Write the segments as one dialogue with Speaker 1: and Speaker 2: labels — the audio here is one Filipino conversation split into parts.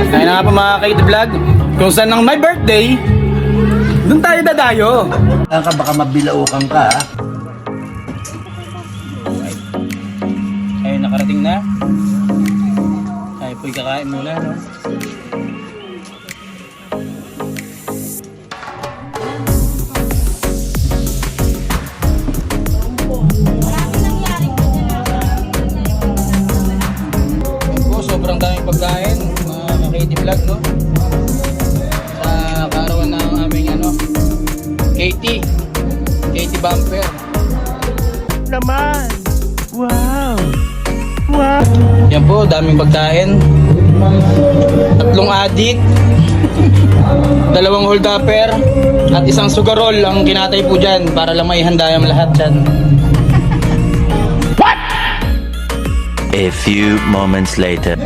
Speaker 1: Kaya na nga po mga ka-vlog, kung saan ang my birthday, doon tayo dadayo.
Speaker 2: Baka mabilaukan ka, ha?
Speaker 1: Ay, nakarating na. Ay, po'y kakain muna, no? Oh, sobrang daming pagkain, mga ka-vlog, no? Sa kaarawan ng aming, Katie Bumper.
Speaker 3: Naman! Wow! Wow!
Speaker 1: Yan po, daming pagkain. 3 adik, 2 hold upper, at 1 sugarol ang kinatay po dyan para lang maihanda yung lahat dyan.
Speaker 3: What?
Speaker 4: A few moments later.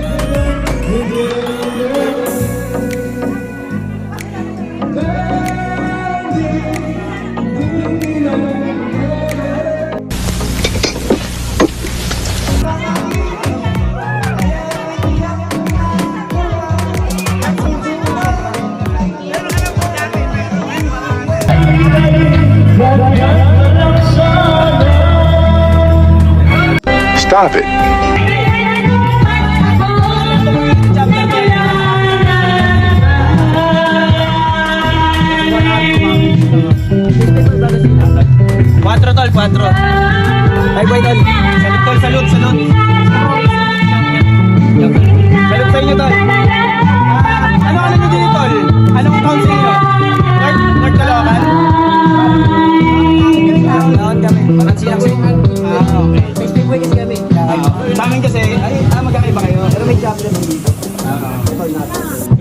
Speaker 5: Stop it.
Speaker 1: Quatro tol, 4. Ay, boy tol. Salud tol, salud. Salud sa inyo tol. Ano nyo dito tol? Anong account sa inyo? North Caloocan? Noon kami. Parang silang sa inyo. Okay. 60 boy kasi kami. Sa amin kasi, magkakaiba kayo. Pero may job naman dito.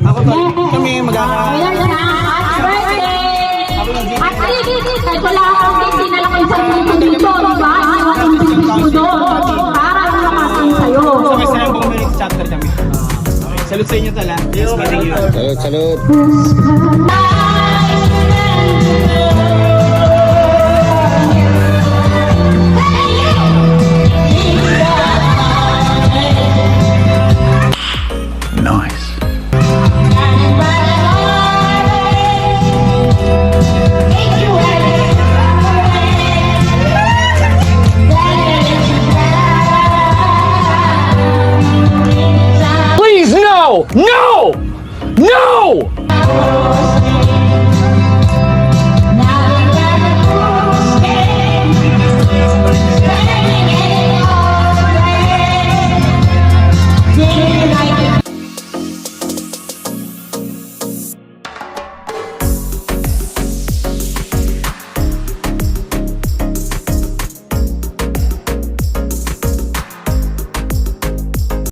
Speaker 1: Ako tol, kami
Speaker 6: Kahit wala akong hindi na lang isang dito dito, di ba? Iwan ang dito doon. Para lang naman sa'yo.
Speaker 1: So, may sarang bumalik chapter kami. Okay, salute sa inyo tala. Yes, meeting you.
Speaker 2: Salud.
Speaker 5: Nice.
Speaker 3: Please, no! No! No!